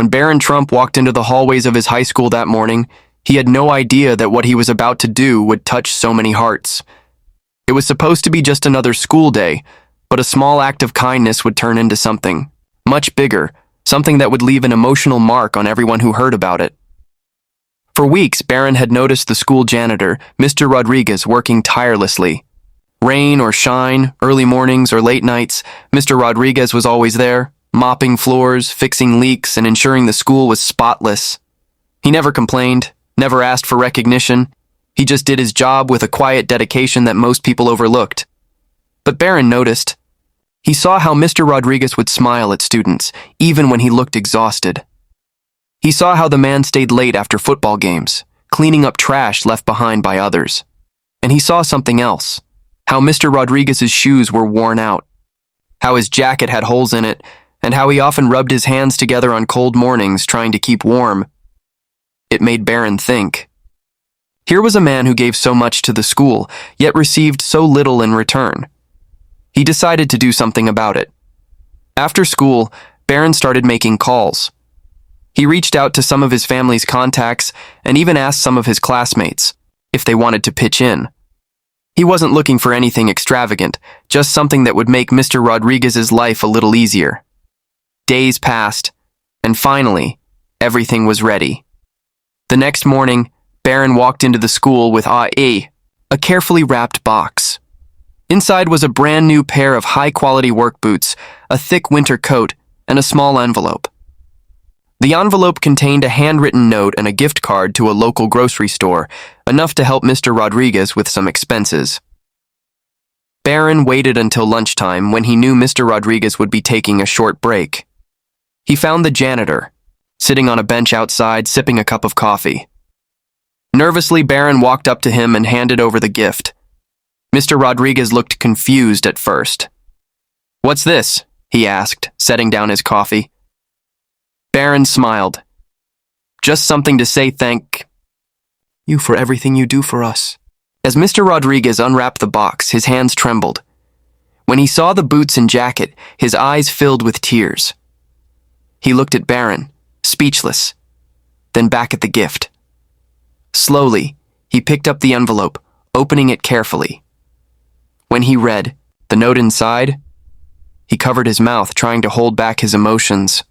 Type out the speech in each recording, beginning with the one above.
When Barron Trump walked into the hallways of his high school that morning, he had no idea that what he was about to do would touch so many hearts. It was supposed to be just another school day, but a small act of kindness would turn into something much bigger, something that would leave an emotional mark on everyone who heard about it. For weeks, Barron had noticed the school janitor, Mr. Rodriguez, working tirelessly. Rain or shine, early mornings or late nights, Mr. Rodriguez was always there, mopping floors, fixing leaks, and ensuring the school was spotless. He never complained, never asked for recognition. He just did his job with a quiet dedication that most people overlooked. But Barron noticed. He saw how Mr. Rodriguez would smile at students, even when he looked exhausted. He saw how the man stayed late after football games, cleaning up trash left behind by others. And he saw something else, how Mr. Rodriguez's shoes were worn out, how his jacket had holes in it, and how he often rubbed his hands together on cold mornings trying to keep warm. It made Barron think. Here was a man who gave so much to the school, yet received so little in return. He decided to do something about it. After school, Barron started making calls. He reached out to some of his family's contacts and even asked some of his classmates if they wanted to pitch in. He wasn't looking for anything extravagant, just something that would make Mr. Rodriguez's life a little easier. Days passed, and finally, everything was ready. The next morning, Barron walked into the school with a carefully wrapped box. Inside was a brand new pair of high-quality work boots, a thick winter coat, and a small envelope. The envelope contained a handwritten note and a gift card to a local grocery store, enough to help Mr. Rodriguez with some expenses. Barron waited until lunchtime when he knew Mr. Rodriguez would be taking a short break. He found the janitor, sitting on a bench outside sipping a cup of coffee. Nervously, Barron walked up to him and handed over the gift. Mr. Rodriguez looked confused at first. "What's this?" he asked, setting down his coffee. Barron smiled. "Just something to say thank you for everything you do for us." As Mr. Rodriguez unwrapped the box, his hands trembled. When he saw the boots and jacket, his eyes filled with tears. He looked at Barron, speechless, then back at the gift. Slowly, he picked up the envelope, opening it carefully. When he read the note inside, he covered his mouth, trying to hold back his emotions.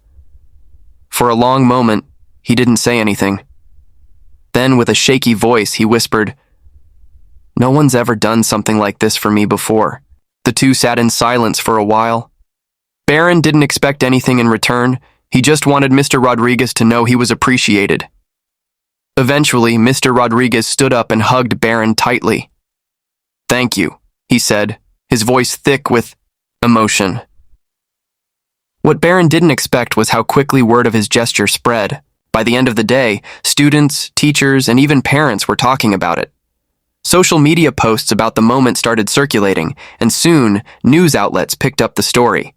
For a long moment, he didn't say anything. Then, with a shaky voice, he whispered, "No one's ever done something like this for me before." The two sat in silence for a while. Barron didn't expect anything in return. He just wanted Mr. Rodriguez to know he was appreciated. Eventually, Mr. Rodriguez stood up and hugged Barron tightly. "Thank you," he said, his voice thick with emotion. What Barron didn't expect was how quickly word of his gesture spread. By the end of the day, students, teachers, and even parents were talking about it. Social media posts about the moment started circulating, and soon, news outlets picked up the story.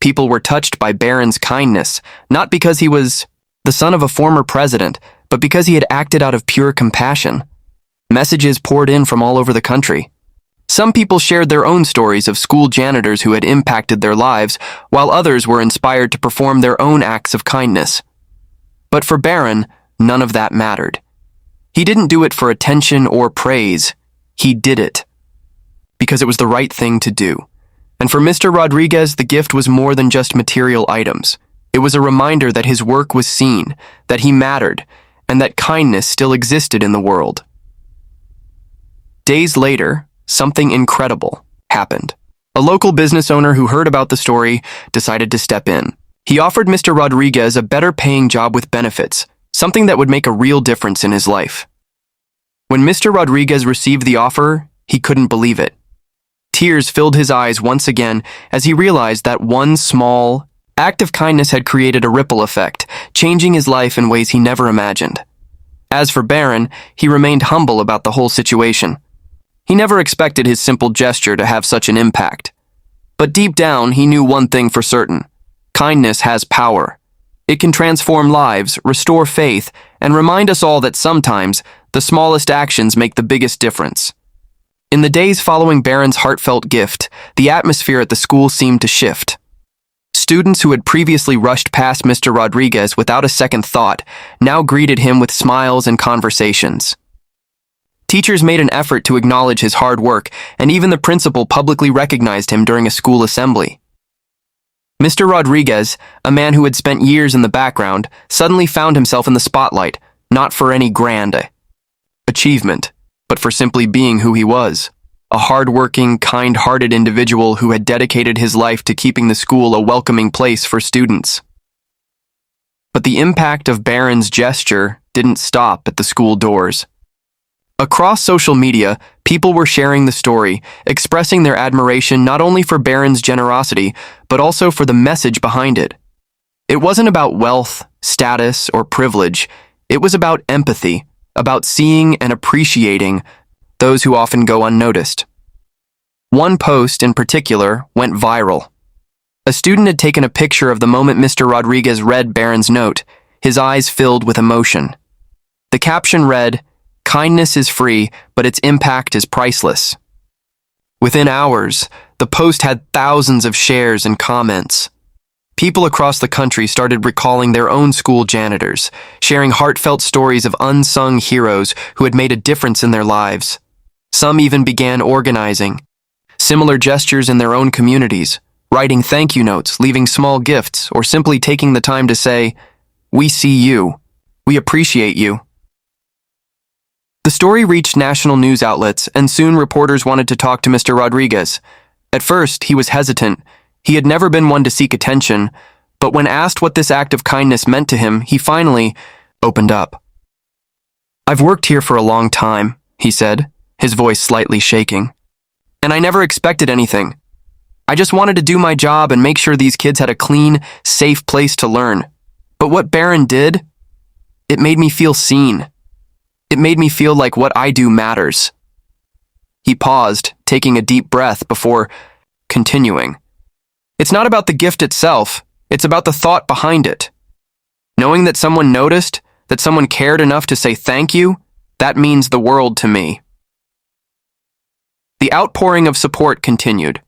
People were touched by Barron's kindness, not because he was the son of a former president, but because he had acted out of pure compassion. Messages poured in from all over the country. Some people shared their own stories of school janitors who had impacted their lives, while others were inspired to perform their own acts of kindness. But for Barron, none of that mattered. He didn't do it for attention or praise. He did it because it was the right thing to do. And for Mr. Rodriguez, the gift was more than just material items. It was a reminder that his work was seen, that he mattered, and that kindness still existed in the world. Days later, something incredible happened. A local business owner who heard about the story decided to step in. He offered Mr. Rodriguez a better-paying job with benefits, something that would make a real difference in his life. When Mr. Rodriguez received the offer, he couldn't believe it. Tears filled his eyes once again as he realized that one small act of kindness had created a ripple effect, changing his life in ways he never imagined. As for Barron, he remained humble about the whole situation. He never expected his simple gesture to have such an impact. But deep down, he knew one thing for certain. Kindness has power. It can transform lives, restore faith, and remind us all that sometimes the smallest actions make the biggest difference. In the days following Barron's heartfelt gift, the atmosphere at the school seemed to shift. Students who had previously rushed past Mr. Rodriguez without a second thought now greeted him with smiles and conversations. Teachers made an effort to acknowledge his hard work, and even the principal publicly recognized him during a school assembly. Mr. Rodriguez, a man who had spent years in the background, suddenly found himself in the spotlight, not for any grand achievement, but for simply being who he was. A hardworking, kind-hearted individual who had dedicated his life to keeping the school a welcoming place for students. But the impact of Barron's gesture didn't stop at the school doors. Across social media, people were sharing the story, expressing their admiration not only for Barron's generosity, but also for the message behind it. It wasn't about wealth, status, or privilege. It was about empathy, about seeing and appreciating those who often go unnoticed. One post in particular went viral. A student had taken a picture of the moment Mr. Rodriguez read Barron's note, his eyes filled with emotion. The caption read, "Kindness is free, but its impact is priceless." Within hours, the post had thousands of shares and comments. People across the country started recalling their own school janitors, sharing heartfelt stories of unsung heroes who had made a difference in their lives. Some even began organizing similar gestures in their own communities, writing thank you notes, leaving small gifts, or simply taking the time to say, "We see you. We appreciate you." The story reached national news outlets, and soon reporters wanted to talk to Mr. Rodriguez. At first, he was hesitant. He had never been one to seek attention, but when asked what this act of kindness meant to him, he finally opened up. "I've worked here for a long time," he said, his voice slightly shaking. "And I never expected anything. I just wanted to do my job and make sure these kids had a clean, safe place to learn. But what Barron did, it made me feel seen. It made me feel like what I do matters." He paused, taking a deep breath before continuing. "It's not about the gift itself, it's about the thought behind it. Knowing that someone noticed, that someone cared enough to say thank you, that means the world to me." The outpouring of support continued.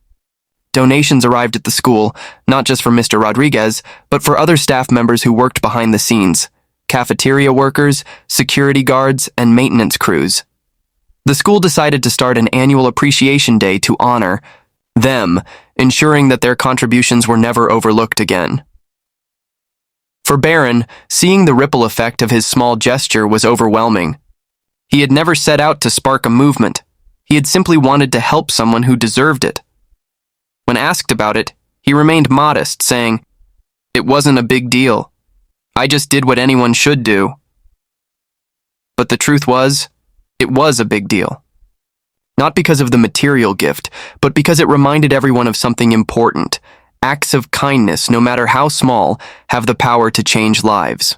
Donations arrived at the school, not just for Mr. Rodriguez, but for other staff members who worked behind the scenes, cafeteria workers, security guards, and maintenance crews. The school decided to start an annual appreciation day to honor them, ensuring that their contributions were never overlooked again. For Barron, seeing the ripple effect of his small gesture was overwhelming. He had never set out to spark a movement. He had simply wanted to help someone who deserved it. When asked about it, he remained modest, saying, "It wasn't a big deal. I just did what anyone should do." But the truth was, it was a big deal. Not because of the material gift, but because it reminded everyone of something important. Acts of kindness, no matter how small, have the power to change lives.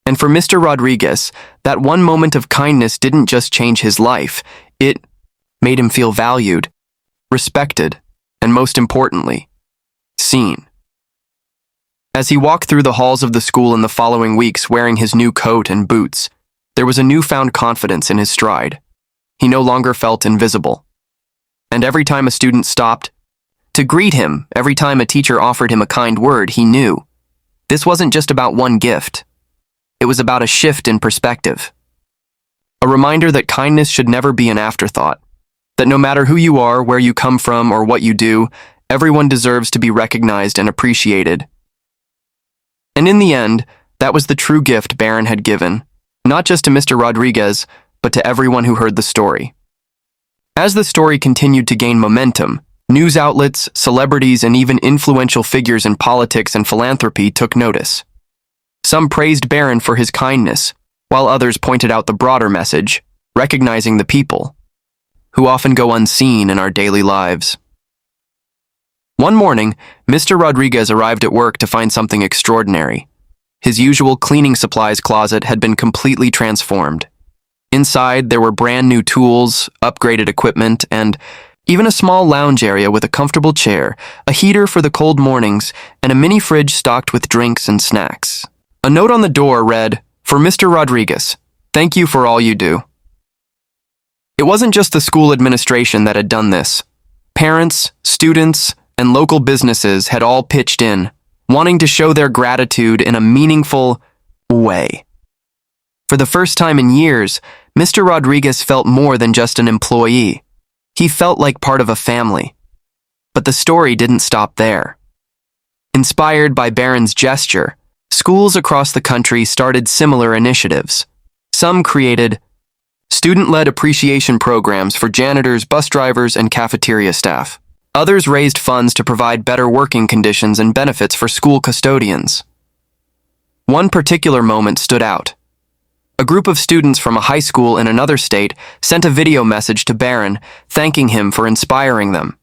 And for Mr. Rodriguez, that one moment of kindness didn't just change his life, it made him feel valued, respected, and most importantly, seen. As he walked through the halls of the school in the following weeks wearing his new coat and boots, there was a newfound confidence in his stride. He no longer felt invisible. And every time a student stopped to greet him, every time a teacher offered him a kind word, he knew this wasn't just about one gift. It was about a shift in perspective. A reminder that kindness should never be an afterthought, that no matter who you are, where you come from, or what you do, everyone deserves to be recognized and appreciated. And in the end, that was the true gift Barron had given, not just to Mr. Rodriguez, but to everyone who heard the story. As the story continued to gain momentum, news outlets, celebrities, and even influential figures in politics and philanthropy took notice. Some praised Barron for his kindness, while others pointed out the broader message, recognizing the people who often go unseen in our daily lives. One morning, Mr. Rodriguez arrived at work to find something extraordinary. His usual cleaning supplies closet had been completely transformed. Inside, there were brand new tools, upgraded equipment, and even a small lounge area with a comfortable chair, a heater for the cold mornings, and a mini fridge stocked with drinks and snacks. A note on the door read, "For Mr. Rodriguez, thank you for all you do." It wasn't just the school administration that had done this. Parents, students, and local businesses had all pitched in, wanting to show their gratitude in a meaningful way. For the first time in years, Mr. Rodriguez felt more than just an employee. He felt like part of a family. But the story didn't stop there. Inspired by Barron's gesture, schools across the country started similar initiatives. Some created student-led appreciation programs for janitors, bus drivers, and cafeteria staff. Others raised funds to provide better working conditions and benefits for school custodians. One particular moment stood out. A group of students from a high school in another state sent a video message to Barron, thanking him for inspiring them.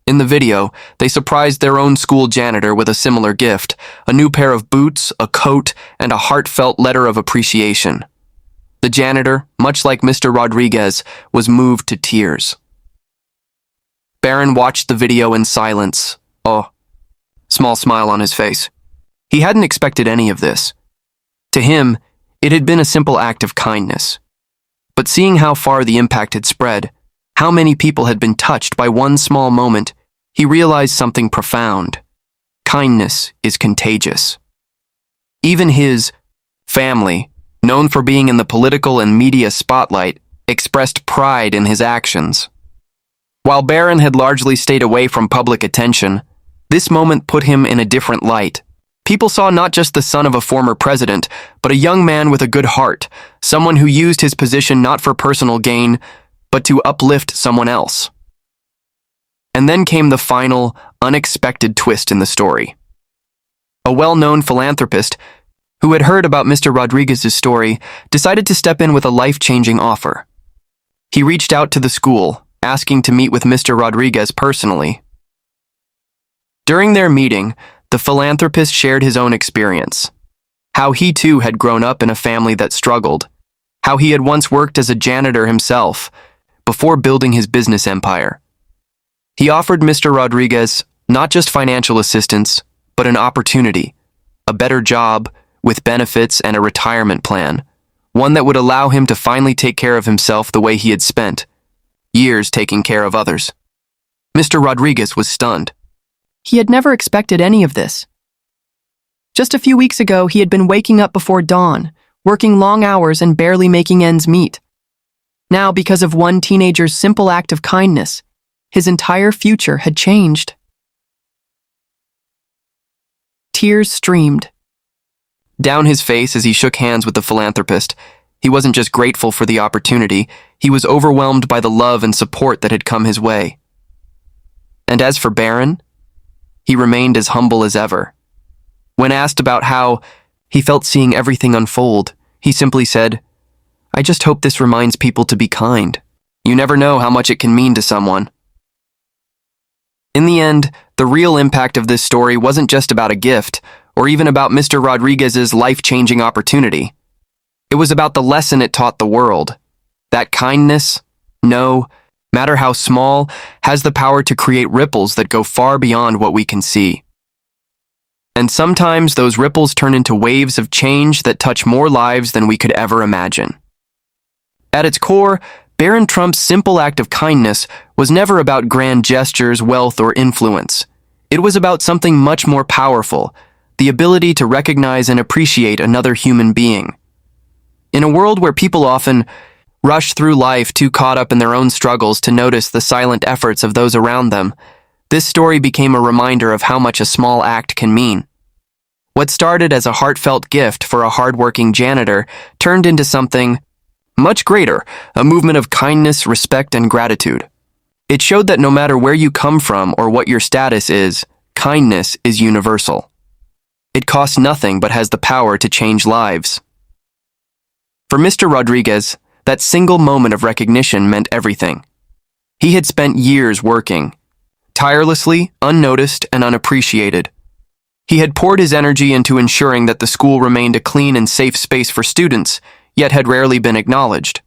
In the video, they surprised their own school janitor with a similar gift, a new pair of boots, a coat, and a heartfelt letter of appreciation. The janitor, much like Mr. Rodriguez, was moved to tears. Barron watched the video in silence. Oh, small smile on his face. He hadn't expected any of this. To him, it had been a simple act of kindness. But seeing how far the impact had spread, how many people had been touched by one small moment, he realized something profound. Kindness is contagious. Even his family, known for being in the political and media spotlight, expressed pride in his actions. While Barron had largely stayed away from public attention, this moment put him in a different light. People saw not just the son of a former president, but a young man with a good heart, someone who used his position not for personal gain, but to uplift someone else. And then came the final, unexpected twist in the story. A well-known philanthropist, who had heard about Mr. Rodriguez's story, decided to step in with a life-changing offer. He reached out to the school, asking to meet with Mr. Rodriguez personally. During their meeting, the philanthropist shared his own experience, how he too had grown up in a family that struggled, how he had once worked as a janitor himself before building his business empire. He offered Mr. Rodriguez not just financial assistance, but an opportunity, a better job with benefits and a retirement plan, one that would allow him to finally take care of himself the way he had spent years taking care of others. Mr. Rodriguez was stunned. He had never expected any of this. Just a few weeks ago, he had been waking up before dawn, working long hours and barely making ends meet. Now, because of one teenager's simple act of kindness, his entire future had changed. Tears streamed down his face as he shook hands with the philanthropist. He wasn't just grateful for the opportunity, he was overwhelmed by the love and support that had come his way. And as for Barron, he remained as humble as ever. When asked about how he felt seeing everything unfold, he simply said, "I just hope this reminds people to be kind. You never know how much it can mean to someone." In the end, the real impact of this story wasn't just about a gift, or even about Mr. Rodriguez's life-changing opportunity. It was about the lesson it taught the world. That kindness, no matter how small, has the power to create ripples that go far beyond what we can see. And sometimes those ripples turn into waves of change that touch more lives than we could ever imagine. At its core, Barron Trump's simple act of kindness was never about grand gestures, wealth, or influence. It was about something much more powerful, the ability to recognize and appreciate another human being. In a world where people often rush through life too caught up in their own struggles to notice the silent efforts of those around them, this story became a reminder of how much a small act can mean. What started as a heartfelt gift for a hardworking janitor turned into something much greater, a movement of kindness, respect, and gratitude. It showed that no matter where you come from or what your status is, kindness is universal. It costs nothing but has the power to change lives. For Mr. Rodriguez, that single moment of recognition meant everything. He had spent years working, tirelessly, unnoticed, and unappreciated. He had poured his energy into ensuring that the school remained a clean and safe space for students, yet had rarely been acknowledged.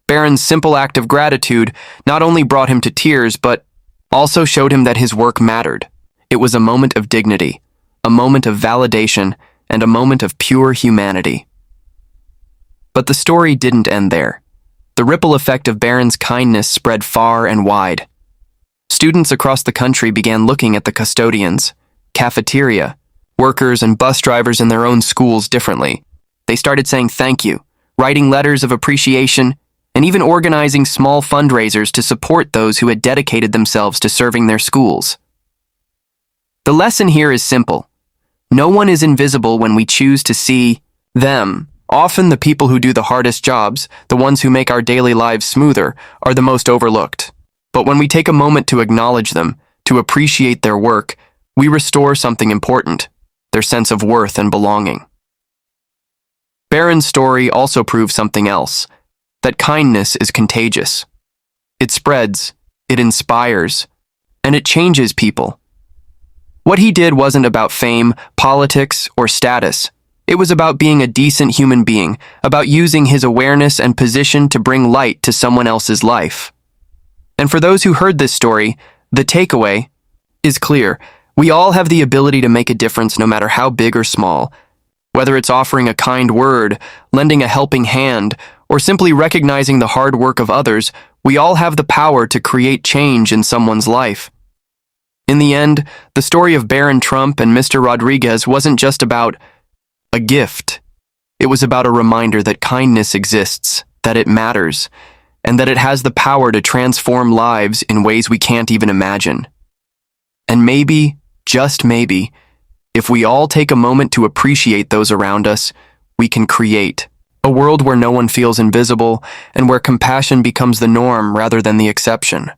Barron's simple act of gratitude not only brought him to tears, but also showed him that his work mattered. It was a moment of dignity, a moment of validation, and a moment of pure humanity. But the story didn't end there. The ripple effect of Barron's kindness spread far and wide. Students across the country began looking at the custodians, cafeteria, workers, and bus drivers in their own schools differently. They started saying thank you, writing letters of appreciation, and even organizing small fundraisers to support those who had dedicated themselves to serving their schools. The lesson here is simple. No one is invisible when we choose to see them. Often the people who do the hardest jobs, the ones who make our daily lives smoother, are the most overlooked. But when we take a moment to acknowledge them, to appreciate their work, we restore something important, their sense of worth and belonging. Barron's story also proves something else, that kindness is contagious. It spreads, it inspires, and it changes people. What he did wasn't about fame, politics, or status. It was about being a decent human being, about using his awareness and position to bring light to someone else's life. And for those who heard this story, the takeaway is clear. We all have the ability to make a difference no matter how big or small. Whether it's offering a kind word, lending a helping hand, or simply recognizing the hard work of others, we all have the power to create change in someone's life. In the end, the story of Barron Trump and Mr. Rodriguez wasn't just about a gift. It was about a reminder that kindness exists, that it matters, and that it has the power to transform lives in ways we can't even imagine. And maybe, just maybe, if we all take a moment to appreciate those around us, we can create a world where no one feels invisible and where compassion becomes the norm rather than the exception.